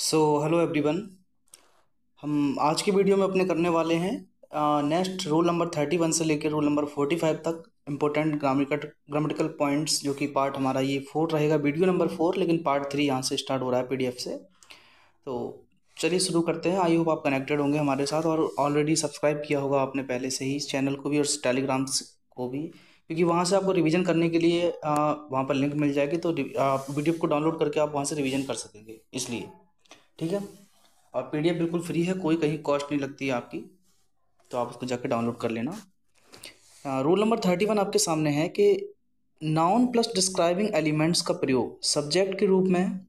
Hello everyone. हम आज की वीडियो में अपने करने वाले हैं नेक्स्ट रोल नंबर 31 से लेकर रोल नंबर 45 तक इम्पोर्टेंट ग्रामेटिकल पॉइंट्स, जो कि पार्ट हमारा ये 4 रहेगा, वीडियो नंबर 4, लेकिन पार्ट 3 यहाँ से स्टार्ट हो रहा है पीडीएफ से। तो चलिए शुरू करते हैं। आई होप आप कनेक्टेड होंगे हमारे साथ और ऑलरेडी सब्सक्राइब किया होगा आपने पहले से ही इस चैनल को भी और टेलीग्राम को भी, क्योंकि वहाँ से आपको रिवीजन करने के लिए वहाँ पर लिंक मिल जाएगी, तो आप वीडियो को डाउनलोड करके आप वहाँ से रिवीजन कर सकेंगे, इसलिए ठीक है। और पीडीएफ बिल्कुल फ्री है, कोई कहीं कॉस्ट नहीं लगती है आपकी, तो आप उसको जाके डाउनलोड कर लेना। रूल नंबर 31 आपके सामने है कि नाउन प्लस डिस्क्राइबिंग एलिमेंट्स का प्रयोग सब्जेक्ट के रूप में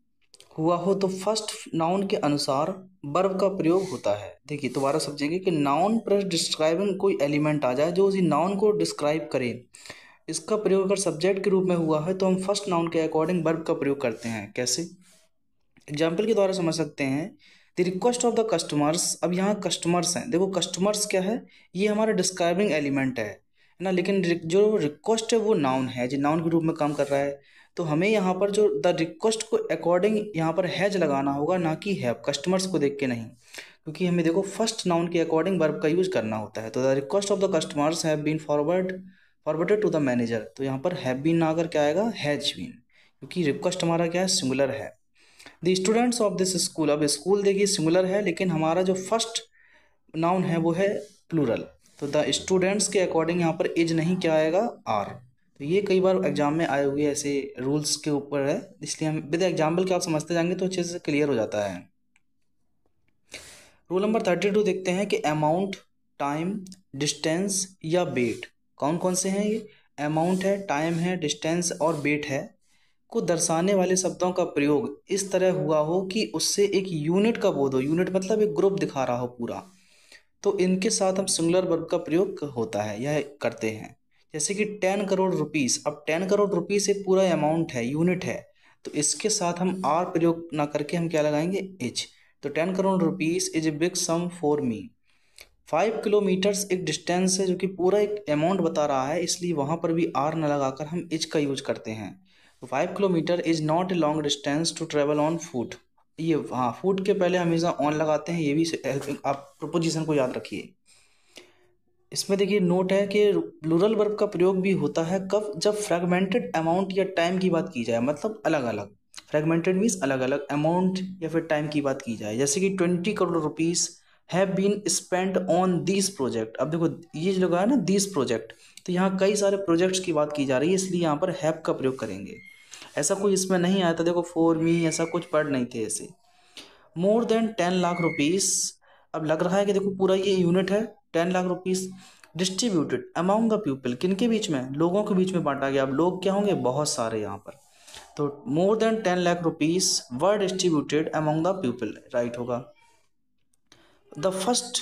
हुआ हो तो फर्स्ट नाउन के अनुसार वर्ब का प्रयोग होता है। देखिए दोबारा समझेंगे कि नाउन प्लस डिस्क्राइबिंग कोई एलिमेंट आ जाए जो उसी नाउन को डिस्क्राइब करे, इसका प्रयोग अगर सब्जेक्ट के रूप में हुआ है तो हम फर्स्ट नाउन के अकॉर्डिंग वर्ब का प्रयोग करते हैं। कैसे? एग्जाम्पल के द्वारा समझ सकते हैं। The request of the customers, अब यहाँ कस्टमर्स हैं, देखो कस्टमर्स क्या है, ये हमारा डिस्क्राइबिंग एलिमेंट है ना, लेकिन जो रिक्वेस्ट है वो नाउन है, जो नाउन के रूप में काम कर रहा है। तो हमें यहाँ पर जो द रिक्वेस्ट को अकॉर्डिंग यहाँ पर हैज लगाना होगा, ना कि हैव, कस्टमर्स को देख के नहीं, क्योंकि हमें देखो फर्स्ट नाउन के अकॉर्डिंग वर्ब का यूज करना होता है। तो the request of the customers have been forwarded to the manager, तो यहाँ पर हैव बीन ना आकर क्या आएगा, हैज बीन, क्योंकि रिक्वेस्ट हमारा क्या है, सिंगुलर है। The students of this school, अब स्कूल देखिए सिंगुलर है, लेकिन हमारा जो फर्स्ट नाउन है वो है प्लूरल, तो द स्टूडेंट्स के अकॉर्डिंग यहाँ पर इज नहीं, क्या आएगा, आर। तो ये कई बार एग्जाम में आए हुए ऐसे रूल्स के ऊपर है, इसलिए हम विद एग्जाम्पल के आप समझते जाएंगे तो अच्छे से क्लियर हो जाता है। रूल नंबर 32 देखते हैं कि अमाउंट, टाइम, डिस्टेंस या वेट, कौन कौन से हैं ये? अमाउंट है, टाइम है, डिस्टेंस और वेट है, को दर्शाने वाले शब्दों का प्रयोग इस तरह हुआ हो कि उससे एक यूनिट का बोध हो। यूनिट मतलब एक ग्रुप दिखा रहा हो पूरा, तो इनके साथ हम सिंगुलर वर्ब का प्रयोग होता है, यह करते हैं। जैसे कि 10 करोड़ रुपीस, अब 10 करोड़ रुपीस एक पूरा अमाउंट है, यूनिट है, तो इसके साथ हम आर प्रयोग ना करके हम क्या लगाएंगे, इज। तो 10 crore rupees is a big sum for me. 5 kilometres एक डिस्टेंस है जो कि पूरा एक अमाउंट बता रहा है, इसलिए वहां पर भी आर न लगाकर हम इज का यूज करते हैं। तो 5 kilometre is not a long distance to travel on foot, ये हाँ, फुट के पहले हमेशा ऑन लगाते हैं, ये भी आप प्रोपोजिशन को याद रखिए। इसमें देखिए नोट है कि प्लूरल वर्ब का प्रयोग भी होता है कब, जब फ्रेगमेंटेड अमाउंट या टाइम की बात की जाए, मतलब अलग अलग, फ्रेगमेंटेड मीन्स अलग अलग अमाउंट या फिर टाइम की बात की जाए। जैसे कि 20 crore rupees have been spent on this project, अब देखो ये जो लगा है ना दिस प्रोजेक्ट, तो यहाँ कई सारे प्रोजेक्ट्स की बात की जा रही है, इसलिए यहाँ पर हैव का प्रयोग करेंगे। ऐसा कोई इसमें नहीं आया था, देखो फॉर मी ऐसा कुछ पढ़ नहीं थे ऐसे। मोर देन 10 लाख रुपीस, अब लग रहा है कि देखो पूरा ये यूनिट है, 10 lakh rupees distributed among the people, किन के बीच में, लोगों के बीच में बांटा गया। अब लोग क्या होंगे, बहुत सारे यहाँ पर, तो more than 10 lakh rupees were distributed among the people, right होगा। The first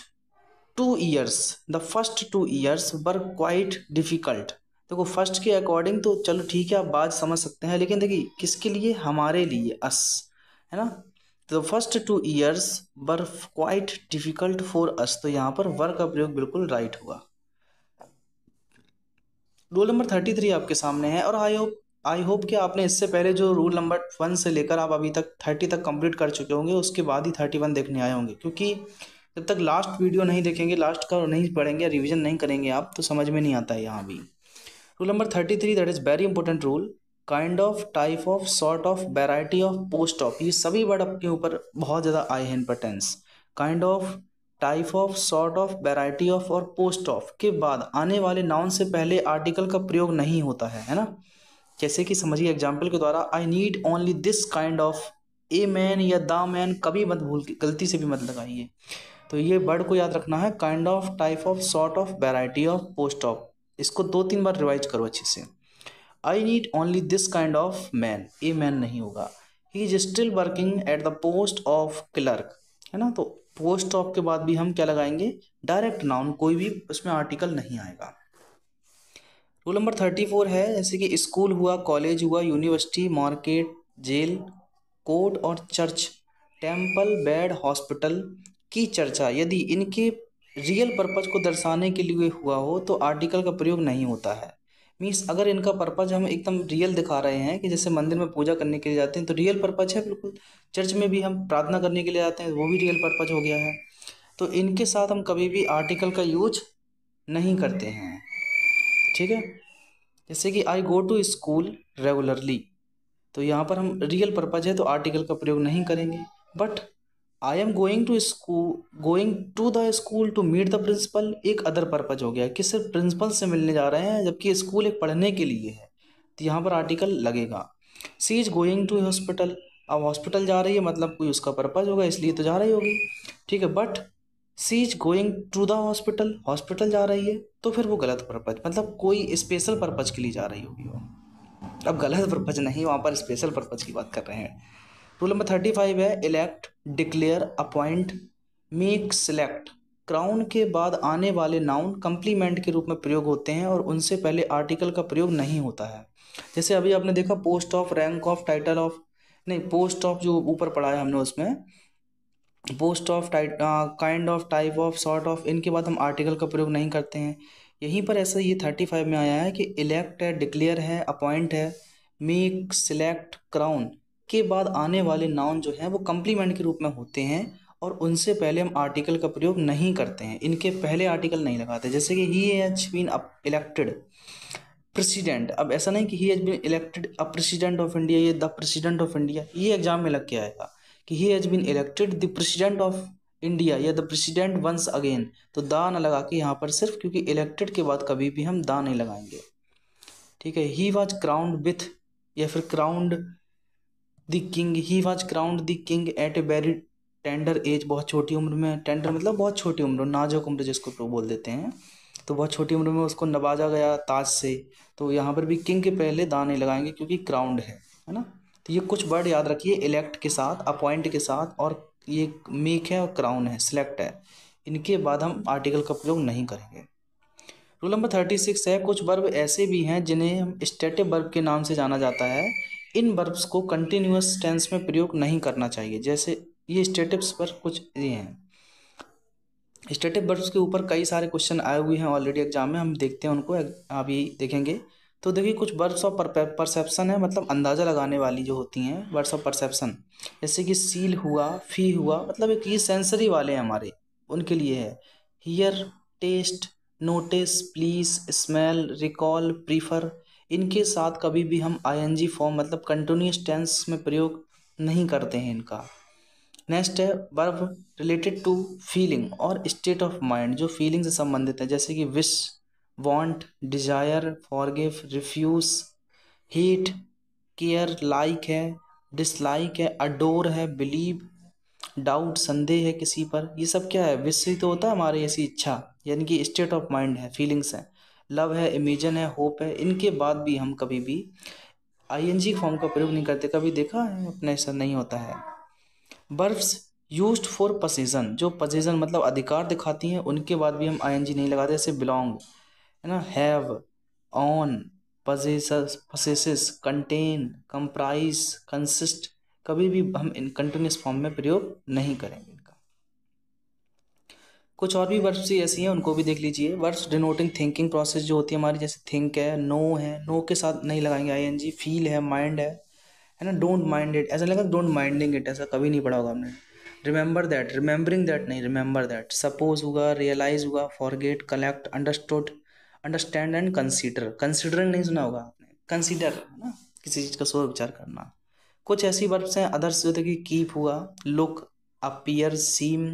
2 years, the first 2 years were quite difficult, देखो फर्स्ट के अकॉर्डिंग तो चलो ठीक है, आप बात समझ सकते हैं, लेकिन देखिए किसके लिए, हमारे लिए, अस, है ना। तो first 2 years were quite difficult for us, तो यहाँ पर वर का प्रयोग बिल्कुल राइट होगा। रूल नंबर 33 आपके सामने है, और आई होप कि आपने इससे पहले जो रूल नंबर 1 से लेकर आप अभी तक 30 तक कंप्लीट कर चुके होंगे, उसके बाद ही 31 देखने आए होंगे, क्योंकि जब तक लास्ट वीडियो नहीं देखेंगे, लास्ट का नहीं पढ़ेंगे, रिवीजन नहीं करेंगे आप, तो समझ में नहीं आता है यहाँ भी। Rule number 33, that is very important rule. Kind of, type of, sort of, variety of, post of, ये सभी वर्ड आपके ऊपर बहुत ज़्यादा आए हैं importance. Kind of, type of, sort of, variety of और पोस्ट ऑफ के बाद आने वाले नाउन से पहले आर्टिकल का प्रयोग नहीं होता है ना। जैसे कि समझिए एग्जाम्पल के द्वारा, I need only this kind of a man या द मैन, कभी मत भूल के, गलती से भी मत लगाइए। तो ये वर्ड को याद रखना है, kind of, type of, sort of, variety of, post of, इसको 2-3 बार रिवाइज करो अच्छे से। I need only this kind of man, a man नहीं होगा। He is still working at the post of clerk, है ना। तो पोस्ट ऑफ के बाद भी हम क्या लगाएंगे, डायरेक्ट नाउन, कोई भी उसमें आर्टिकल नहीं आएगा। रूल नंबर 34 है, जैसे कि स्कूल हुआ, कॉलेज हुआ, यूनिवर्सिटी, मार्केट, जेल, कोर्ट और चर्च, टेम्पल, बेड, हॉस्पिटल की चर्चा यदि इनके रियल पर्पज को दर्शाने के लिए हुआ हो तो आर्टिकल का प्रयोग नहीं होता है। मीन्स अगर इनका पर्पज हम एकदम रियल दिखा रहे हैं कि जैसे मंदिर में पूजा करने के लिए जाते हैं तो रियल पर्पज है बिल्कुल, चर्च में भी हम प्रार्थना करने के लिए जाते हैं वो भी रियल पर्पज हो गया है। तो इनके साथ हम कभी भी आर्टिकल का यूज नहीं करते हैं, ठीक है। जैसे कि आई गो टू स्कूल रेगुलरली, तो यहाँ पर हम रियल पर्पज है तो आर्टिकल का प्रयोग नहीं करेंगे। But I am going to the school to meet the principal एक अदर पर्पज हो गया कि सिर्फ प्रिंसिपल से मिलने जा रहे हैं, जबकि स्कूल एक पढ़ने के लिए है, तो यहाँ पर आर्टिकल लगेगा। सी इज गोइंग टू हॉस्पिटल, अब हॉस्पिटल जा रही है मतलब कोई उसका पर्पज होगा इसलिए तो जा रही होगी, ठीक है। But she is going to the hospital, hospital जा रही है तो फिर वो गलत पर्पज, मतलब कोई स्पेशल पर्पज के लिए जा रही होगी वो। अब गलत पर्पज नहीं, वहाँ पर स्पेशल पर्पज की बात कर रहे हैं। रूल नंबर 35 है elect, declare, appoint, make, select. Crown के बाद आने वाले नाउन कंप्लीमेंट के रूप में प्रयोग होते हैं और उनसे पहले आर्टिकल का प्रयोग नहीं होता है। जैसे अभी आपने देखा post of, rank of, title of, नहीं पोस्ट ऑफ जो ऊपर पढ़ा है हमने उसमें post of, kind of, type of, sort of, इनके बाद हम आर्टिकल का प्रयोग नहीं करते हैं। यहीं पर ऐसा ये 35 में आया है कि इलेक्ट है, डिक्लेयर है, अपॉइंट है, मेक, सिलेक्ट, क्राउन के बाद आने वाले नाउन जो हैं वो कंप्लीमेंट के रूप में होते हैं और उनसे पहले हम आर्टिकल का प्रयोग नहीं करते हैं, इनके पहले आर्टिकल नहीं लगाते। जैसे कि he has been elected president, अब ऐसा नहीं कि he has been elected a president of India, ये द प्रेसिडेंट ऑफ इंडिया, ये एग्जाम में लग के आएगा कि he has been elected the president of India या द प्रेसिडेंट वंस अगेन, तो दा ना लगा के यहाँ पर सिर्फ, क्योंकि इलेक्टेड के बाद कभी भी हम दा नहीं लगाएंगे, ठीक है। ही वॉज क्राउंड विथ, या फिर crowned the king, he was crowned the king at a very tender as, बहुत छोटी उम्र में, टेंडर मतलब बहुत छोटी उम्र, नाजुक उम्र जिसको तो बोल देते हैं, तो बहुत छोटी उम्र में उसको नवाजा गया ताज से, तो यहाँ पर भी किंग के पहले दा नहीं लगाएंगे क्योंकि क्राउंड है ना। तो ये कुछ वर्ड याद रखिए, इलेक्ट के साथ, अपॉइंट के साथ, और ये मेक है और क्राउन है, सिलेक्ट है, इनके बाद हम आर्टिकल का प्रयोग नहीं करेंगे। रूल नंबर 36 है कुछ वर्ब ऐसे भी हैं जिन्हें हम स्टेटिव वर्ब के नाम से जाना जाता है, इन वर्ब्स को कंटिन्यूअस टेंस में प्रयोग नहीं करना चाहिए। जैसे ये स्टेटिव्स पर कुछ ये हैं, स्टेटिव वर्ब्स के ऊपर कई सारे क्वेश्चन आए हुए हैं ऑलरेडी एग्जाम में, हम देखते हैं उनको अभी देखेंगे। तो देखिए कुछ वर्ड्स ऑफ परसेप्शन है, मतलब अंदाज़ा लगाने वाली जो होती हैं वर्ड्स ऑफ परसेप्शन, जैसे कि सील हुआ, फी हुआ, मतलब एक ये सेंसरी वाले हैं हमारे, उनके लिए है। Hear, taste, notice, please, smell, recall, prefer, इनके साथ कभी भी हम आईएनजी फॉर्म मतलब कंटिन्यूअस टेंस में प्रयोग नहीं करते हैं इनका। नेक्स्ट है वर्ब रिलेटेड टू फीलिंग और स्टेट ऑफ माइंड, जो फीलिंग से संबंधित है, जैसे कि wish, want, desire, forgive, refuse, hate, care, like है, डिसलाइक है, अडोर है, बिलीव, डाउट, संदेह है किसी पर, ये सब क्या है, विश ही तो होता है हमारी ऐसी इच्छा, यानी कि स्टेट ऑफ माइंड है, फीलिंग्स है। लव है, इमेजिन है, होप है, इनके बाद भी हम कभी भी आईएनजी फॉर्म का प्रयोग नहीं करते। कभी देखा है अपने, ऐसा नहीं होता है। वर्ब्स यूज्ड फॉर पोजीशन, जो पोजीशन मतलब अधिकार दिखाती हैं, उनके बाद भी हम आईएनजी नहीं लगाते। जैसे बिलोंग है ना, have, on, possesses, contain, comprise, consist, कभी भी हम इन कंटिन्यूस फॉर्म में प्रयोग नहीं करेंगे इनका। कुछ और भी वर्ब्स ऐसी हैं उनको भी देख लीजिए। वर्ब्स डिनोटिंग थिंकिंग प्रोसेस जो होती है हमारी, जैसे थिंक है, नो के साथ नहीं लगाएंगे आईएनजी। फील है, माइंड है ना, डोंट माइंड इट, ऐसा लगा डोंट माइंडिंग इट, ऐसा कभी नहीं पढ़ा होगा आपने। रिमेंबर दैट, रिमेंबरिंग दैट नहीं, रिमेंबर दैट। सपोज होगा, रियलाइज होगा, forget, collect, understood, understand and consider, considering नहीं सुना होगा आपने, कंसीडर है ना, किसी चीज़ का सोच विचार करना। कुछ ऐसी वर्ब्स हैं अदर्स जो थे कि कीप हुआ, look, appear, seem,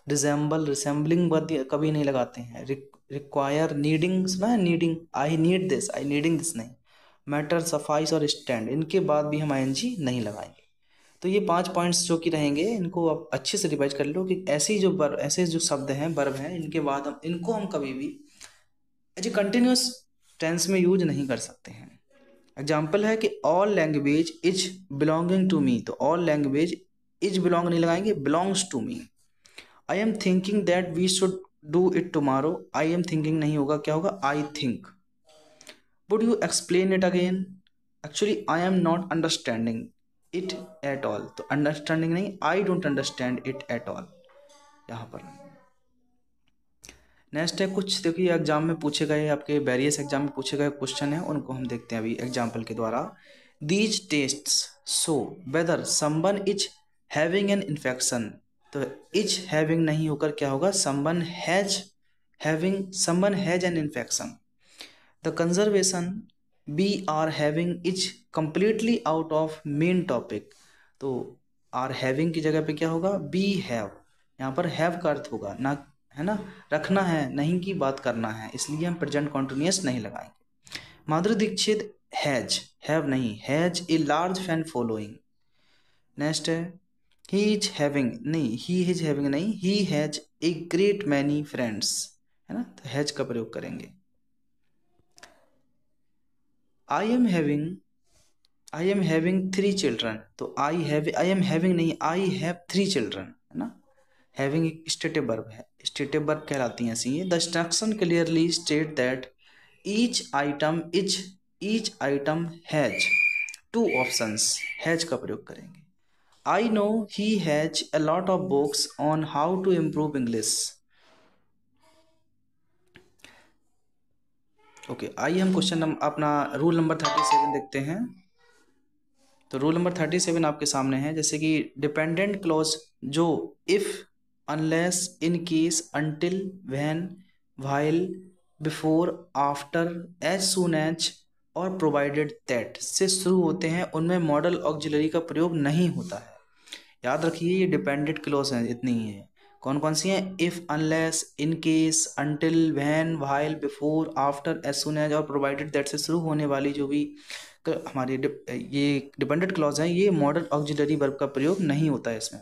resemble, resembling कभी नहीं लगाते हैं। रिक्वायर, नीडिंग सुना है, needing, I need this, I needing this नहीं। मैटर, सफाइस और स्टैंड, इनके बाद भी हम आईएनजी नहीं लगाएंगे। तो ये 5 पॉइंट्स जो कि रहेंगे, इनको आप अच्छे से रिवाइज कर लो कि ऐसे जो शब्द हैं, वर्ब हैं, इनके बाद हम कभी भी एज ए कंटिन्यूस टेंस में यूज नहीं कर सकते हैं। एग्जाम्पल है कि all language is belonging to me, तो ऑल लैंग्वेज इज बिलोंग नहीं लगाएंगे, belongs to me. I am thinking that we should do it tomorrow, I am thinking नहीं होगा, क्या होगा, I think. Would you explain it again, actually I am not understanding it at all, तो understanding नहीं, I don't understand it at all यहाँ पर। Next है कुछ देखिए एग्जाम में पूछे गए, आपके वेरियस एग्जाम में पूछे गए क्वेश्चन है, उनको हम देखते हैं अभी एग्जाम्पल के द्वारा। These tests show whether someone is having an infection, तो इज हैविंग नहीं होकर क्या होगा, someone has an infection. The conservation we are having is completely out of main topic, तो आर हैविंग की जगह पे क्या होगा, बी हैव, यहाँ पर हैव का अर्थ होगा ना, है ना, रखना है, नहीं की बात करना है, इसलिए हम प्रेजेंट कॉन्टिन्यूअस नहीं लगाएंगे। माधुरी दीक्षित हैज, हैव नहीं, has a large fan following. Next है ही इज हैविंग नहीं, ही इज हैविंग नहीं, he has a great many friends, है ना, तो हैज का प्रयोग करेंगे। आई एम हैविंग 3 चिल्ड्रन, तो आई एम हैविंग नहीं, आई हैव 3 चिल्ड्रन, है ना। हैविंग एक स्टेटिव वर्ब है, स्टेटिव वर्ब कहलाती हैं ऐसी। The instruction clearly state that each item has 2 options, has का प्रयोग करेंगे। I know he has a lot of books on how to improve English. Okay, आइए हम क्वेश्चन अपना रूल नंबर 37 देखते हैं। तो रूल नंबर 37 आपके सामने है, जैसे कि डिपेंडेंट क्लॉज जो if, unless, in case, until, when, while, before, after, as soon as और प्रोवाइडेड दैट से शुरू होते हैं, उनमें मॉडल ऑक्सिलरी का प्रयोग नहीं होता है। याद रखिए ये डिपेंडेंट क्लॉज हैं, इतनी ही है। कौन कौन सी हैं, if, unless, in case, until, when, while, before, after, as soon as और प्रोवाइडेड दैट से शुरू होने वाली जो भी हमारी ये डिपेंडेंट क्लॉज हैं, ये मॉडल ऑक्सिलरी वर्ब का प्रयोग नहीं होता है इसमें।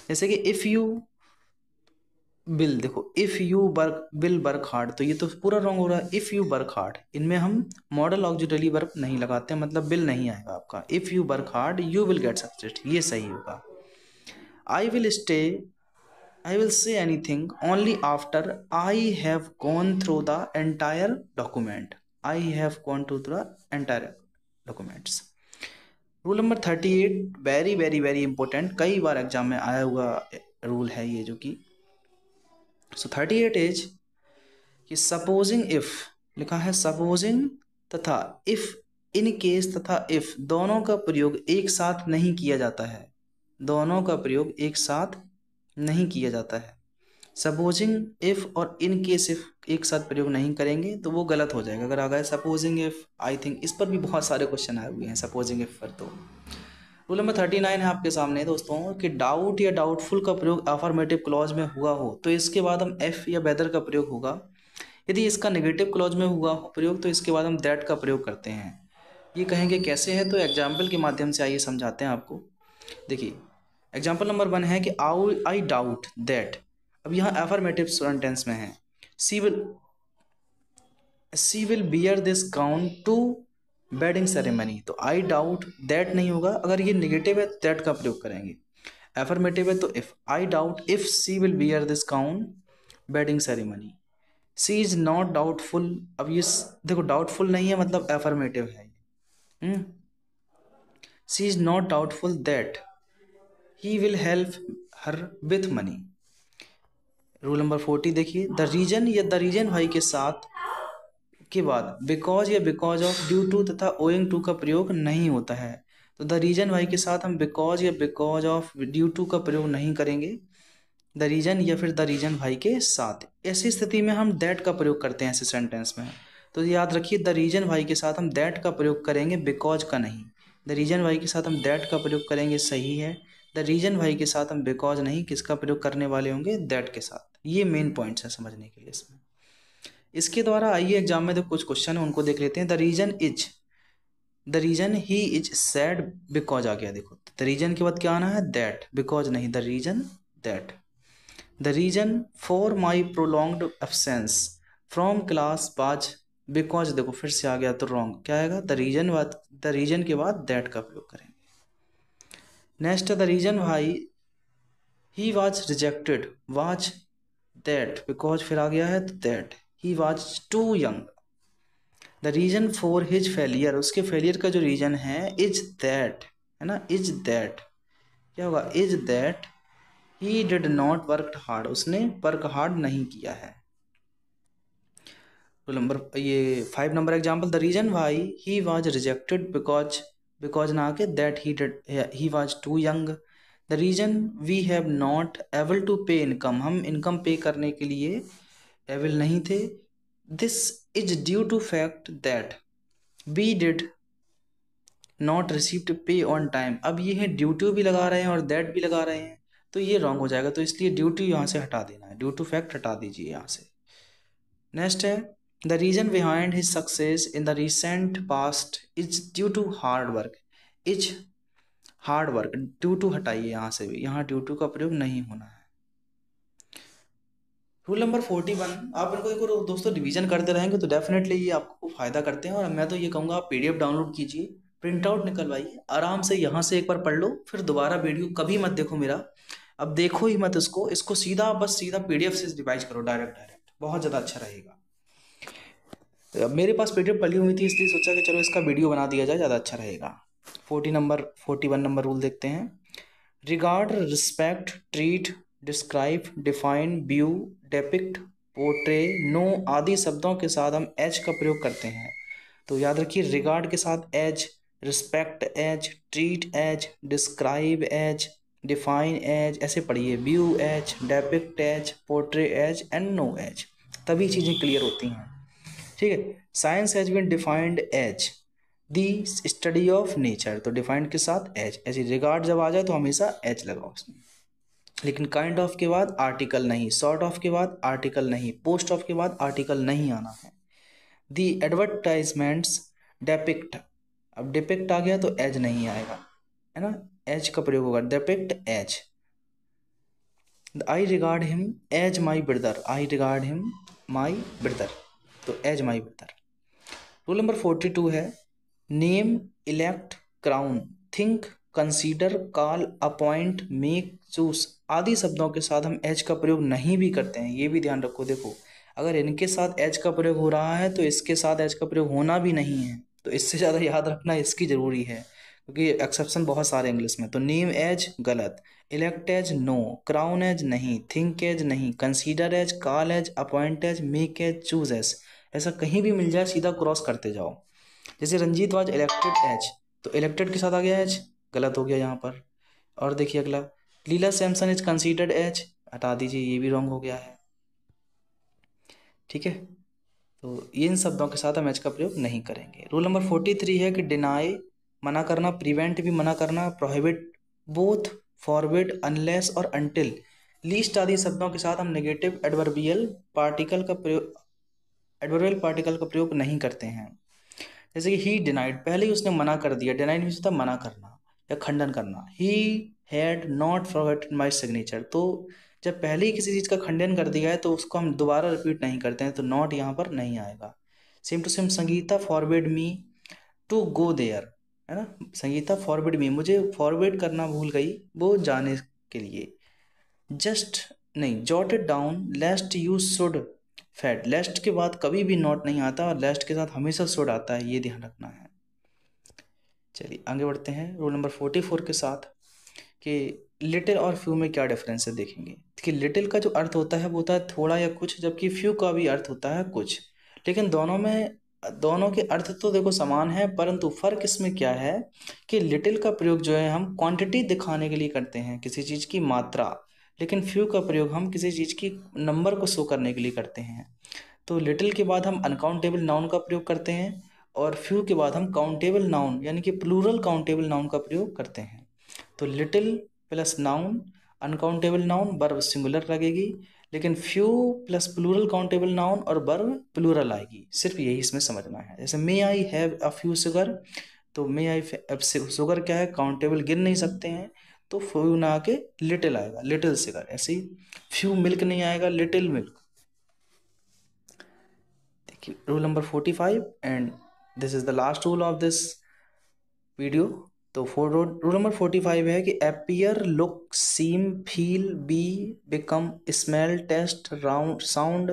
जैसे कि इफ यू विल, देखो if you will work hard, तो ये तो पूरा रॉन्ग हो रहा है। इफ यू वर्क हार्ड, इनमें हम मॉडल ऑक्सिलरी वर्ब नहीं लगाते हैं, मतलब विल नहीं आएगा आपका। If you work hard you will get success, ये सही होगा। I will say anything only after I have gone through the entire document, I have gone through the entire documents. Rule number 38 very very very important, कई बार exam में आया हुआ rule है ये, जो कि 38 इज कि सपोजिंग इफ, लिखा है सपोजिंग तथा इफ, इन केस तथा इफ दोनों का प्रयोग एक साथ नहीं किया जाता है, दोनों का प्रयोग एक साथ नहीं किया जाता है। सपोजिंग इफ और इन केस इफ एक साथ प्रयोग नहीं करेंगे तो वो गलत हो जाएगा। अगर आ गया सपोजिंग इफ, आई थिंक, इस पर भी बहुत सारे क्वेश्चन आए हुए हैं सपोजिंग इफ पर। तो रूल नंबर 39 है आपके सामने दोस्तों कि डाउट या डाउटफुल का प्रयोग अफर्मेटिव क्लॉज में हुआ हो तो इसके बाद हम एफ या वेदर का प्रयोग होगा। यदि इसका नेगेटिव क्लॉज में हुआ हो प्रयोग तो इसके बाद हम दैट का प्रयोग करते हैं। ये कहेंगे कैसे है, तो एग्जाम्पल के माध्यम से आइए समझाते हैं आपको। देखिए एग्जाम्पल नंबर 1 है कि आई डाउट दैट, अब यहाँ अफर्मेटिव सेंटेंस में है, she will wear this gown to wedding ceremony, तो आई डाउट दैट नहीं होगा। अगर ये नेगेटिव है दैट का प्रयोग करेंगे। अफर्मेटिव है तो if, I doubt if she will wear this gown wedding ceremony. She is not doubtful, अब ये देखो डाउटफुल नहीं है मतलब अफर्मेटिव है। She is not doubtful that he will help her with money. Rule number 40 देखिए, द रीजन या the reason why के साथ के बाद बिकॉज या बिकॉज ऑफ, ड्यू टू तथा ओइंग टू का प्रयोग नहीं होता है। तो द रीजन वाई के साथ हम बिकॉज या बिकॉज ऑफ, ड्यू टू का प्रयोग नहीं करेंगे। द रीजन या फिर द रीजन वाई के साथ, ऐसी स्थिति में हम दैट का प्रयोग करते हैं ऐसे सेंटेंस में। तो याद रखिए द रीजन वाई के साथ हम दैट का प्रयोग करेंगे, बिकॉज का नहीं। द रीजन वाई के साथ हम दैट का प्रयोग करेंगे, सही है। द रीजन वाई के साथ हम बिकॉज नहीं, किसका प्रयोग करने वाले होंगे, दैट के साथ। ये मेन पॉइंट्स है समझने के लिए इसमें। इसके द्वारा आइए एग्जाम में तो कुछ क्वेश्चन है उनको देख लेते हैं। The reason he is sad because आ गया, देखो द रीजन के बाद क्या आना है, दैट, बिकॉज नहीं, the reason that. The reason for my prolonged absence from class was because, देखो फिर से आ गया तो रॉन्ग, क्या आएगा, द रीजन के बाद दैट का प्रयोग करेंगे। Next the reason why he was rejected, was that, because फिर आ गया है तो that, he was too young. The reason for his failure, उसके फेलियर का जो रीजन है इज दैट, है ना, इज दैट, क्या होगा, is that he did not work hard, उसने वर्क हार्ड नहीं किया है। रूल नंबर ये 5 number example, the reason why he was rejected because ना के that he was too young, the reason we have not able to pay income, हम income pay करने के लिए एबल नहीं थे, this is due to fact that we did not received pay on time. अब ये है ड्यू टू भी लगा रहे हैं और दैट भी लगा रहे हैं, तो ये रॉन्ग हो जाएगा, तो इसलिए ड्यू टू यहाँ से हटा देना है, ड्यू टू फैक्ट हटा दीजिए यहाँ से। नेक्स्ट है, the reason behind his success in the recent past is due to hard work, is hard work, due to हटाइए यहाँ से भी, यहाँ ड्यू टू का प्रयोग नहीं होना है। रूल नंबर 41, आप इनको एक दोस्तों रिवीजन करते रहेंगे तो डेफिनेटली ये आपको फायदा करते हैं, और मैं तो ये कहूँगा आप पीडीएफ डाउनलोड कीजिए, प्रिंट आउट निकलवाइए, आराम से यहाँ से एक बार पढ़ लो, फिर दोबारा वीडियो कभी मत देखो मेरा, अब देखो ही मत इसको सीधा बस सीधा पीडीएफ से रिवाइज करो, डायरेक्ट बहुत ज़्यादा अच्छा रहेगा। मेरे पास पीडीएफ पढ़ी हुई थी इसलिए सोचा कि चलो इसका वीडियो बना दिया जाए, ज़्यादा अच्छा रहेगा। 41 नंबर रूल देखते हैं, regard, respect, treat, describe, define, view, depict, portray, know आदि शब्दों के साथ हम एज का प्रयोग करते हैं। तो याद रखिए, रिगार्ड के साथ as, respect as, treat as, describe as, define as, ऐसे पढ़िए, view as, depict as, portray as and know as, तभी चीज़ें क्लियर होती हैं। ठीक है, science has been defined as the study of nature, तो डिफाइंड के साथ एज, ऐसे रिगार्ड जब आ जाए तो हमेशा एज लगाओ उसमें, लेकिन काइंड ऑफ के बाद आर्टिकल नहीं, सॉर्ट ऑफ के बाद आर्टिकल नहीं, पोस्ट ऑफ के बाद आर्टिकल नहीं आना है। दी एडवर्टाइजमेंट्स डेपिक्ट, अब डिपिक्ट आ गया तो एज नहीं आएगा, है ना, एज का प्रयोग होगा, depict as. I regard him as my brother, I regard him my brother, तो as my brother. Rule number 42 है, name, elect, crown, think, consider, call, appoint, make, choose आदि शब्दों के साथ हम एज का प्रयोग नहीं भी करते हैं, ये भी ध्यान रखो। देखो, अगर इनके साथ एज का प्रयोग हो रहा है तो इसके साथ एज का प्रयोग होना भी नहीं है, तो इससे ज़्यादा याद रखना इसकी ज़रूरी है, क्योंकि एक्सेप्शन बहुत सारे इंग्लिश में। तो नेम एज गलत, elect as no, crown as नहीं, थिंक एज नहीं, consider as, call as, appoint as, make as, choose as, ऐसा कहीं भी मिल जाए सीधा क्रॉस करते जाओ। जैसे रंजीत वाज इलेक्टेड एज, तो इलेक्टेड के साथ आ गया एज, गलत हो गया यहाँ पर। और देखिए अगला, लीला सैमसन इज कंसीडर्ड एज, हटा दीजिए, ये भी रॉन्ग हो गया है। ठीक है, तो इन शब्दों के साथ हम एज का प्रयोग नहीं करेंगे। रूल नंबर 43 है कि डिनाई मना करना, प्रिवेंट भी मना करना, प्रोहिबिट, बोथ, फॉरबिड, अनलेस और अनटिल, लीस्ट आदि शब्दों के साथ हम नेगेटिव एडवर्बियल पार्टिकल का प्रयोग नहीं करते हैं। जैसे कि ही डिनाइड, पहले ही उसने मना कर दिया, डिनाइड मीन्स होता है मना करना या खंडन करना। He had not forgotten my signature, तो जब पहले ही किसी चीज़ का खंडन कर दिया है तो उसको हम दोबारा रिपीट नहीं करते हैं, तो नॉट यहाँ पर नहीं आएगा। Same to same, Sangeeta forbid me to go there, है ना, संगीता फॉरबिड मी, मुझे फॉरबिड करना भूल गई वो जाने के लिए। जस्ट नहीं, jot it down lest you should fat, lest के बाद कभी भी नॉट नहीं आता और लेस्ट के साथ हमेशा शुड आता है, ये ध्यान रखना है। चलिए आगे बढ़ते हैं रूल नंबर 44 के साथ, कि लिटिल और फ्यू में क्या डिफरेंस है देखेंगे। कि लिटिल का जो अर्थ होता है वो होता है थोड़ा या कुछ, जबकि फ्यू का भी अर्थ होता है कुछ, लेकिन दोनों के अर्थ तो देखो समान है, परंतु फर्क इसमें क्या है कि लिटिल का प्रयोग जो है हम क्वांटिटी दिखाने के लिए करते हैं, किसी चीज़ की मात्रा, लेकिन फ्यू का प्रयोग हम किसी चीज़ की नंबर को शो करने के लिए करते हैं। तो लिटिल के बाद हम अनकाउंटेबल नाउन का प्रयोग करते हैं, और फ्यू के बाद हम काउंटेबल नाउन यानी कि प्लूरल काउंटेबल नाउन का प्रयोग करते हैं। तो little plus noun uncountable noun verb singular लगेगी, लेकिन few plus plural countable noun और वर्ब प्लूरल आएगी, सिर्फ यही इसमें समझना है। जैसे may I have a few sugar, तो मे आई शुगर क्या है, काउंटेबल गिन नहीं सकते हैं, तो फ्यू ना आके लिटिल आएगा, लिटिल शुगर। ऐसे ही फ्यू मिल्क नहीं आएगा, लिटिल मिल्क। देखिए rule number 45 and this is the last rule of this video. तो रूल नंबर 45 है कि appear, look, seem, feel, be, become, smell, taste, round, sound,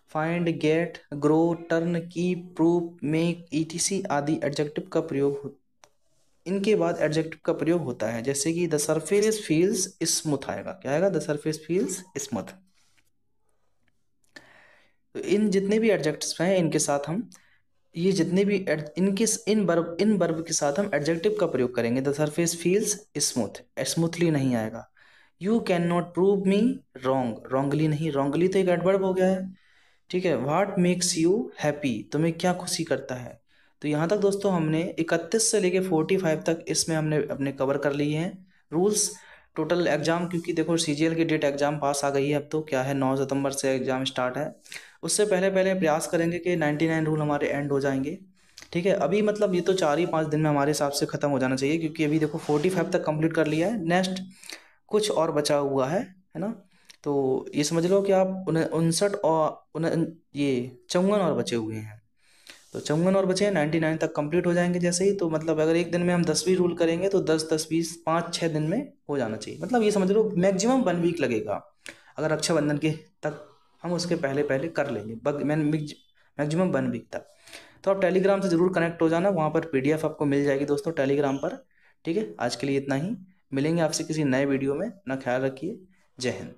find, get, grow, turn, keep, prove, make, etc आदि adjective का प्रयोग इनके बाद adjective का प्रयोग होता है। जैसे कि द सरफेस फील्स स्मूथ आएगा, क्या आएगा, द सरफेस फील्स स्मूथ। तो इन जितने भी एडजेक्टिव्स हैं इनके साथ हम ये जितने भी इनके इन वर्ब के साथ हम एडजेक्टिव का प्रयोग करेंगे। The surface feels smooth, smoothly नहीं आएगा। You can not prove me wrong, wrongly नहीं, रॉन्गली तो एक एडवर्ब हो गया है, ठीक है। व्हाट मेक्स यू हैप्पी, तुम्हें क्या खुशी करता है। तो यहाँ तक दोस्तों हमने 31 से लेके 45 तक इसमें हमने अपने कवर कर लिए हैं रूल्स। टोटल एग्जाम, क्योंकि देखो सीजीएल की डेट एग्जाम पास आ गई है, अब तो क्या है 9 सितंबर से एग्जाम स्टार्ट है। उससे पहले पहले प्रयास करेंगे कि 99 रूल हमारे एंड हो जाएंगे, ठीक है। अभी मतलब ये तो 4 ही 5 दिन में हमारे हिसाब से ख़त्म हो जाना चाहिए, क्योंकि अभी देखो 45 तक कंप्लीट कर लिया है, नेक्स्ट कुछ और बचा हुआ है ना। तो ये समझ लो कि आप 59 और ये 54 और बचे हुए हैं। तो 54 और बचे हैं, 99 तक कंप्लीट हो जाएंगे जैसे ही। तो मतलब अगर एक दिन में हम 10 भी रूल करेंगे तो 10 10 20 5 6 दिन में हो जाना चाहिए। मतलब ये समझ लो मैक्सिमम 1 वीक लगेगा, अगर रक्षाबंधन के तक हम उसके पहले पहले कर लेंगे, मैक्सिमम 1 वीक तक। तो आप टेलीग्राम से ज़रूर कनेक्ट हो जाना, वहाँ पर पीडीएफ आपको मिल जाएगी दोस्तों टेलीग्राम पर, ठीक है। आज के लिए इतना ही, मिलेंगे आपसे किसी नए वीडियो में, अपना ख्याल रखिए, जय हिंद।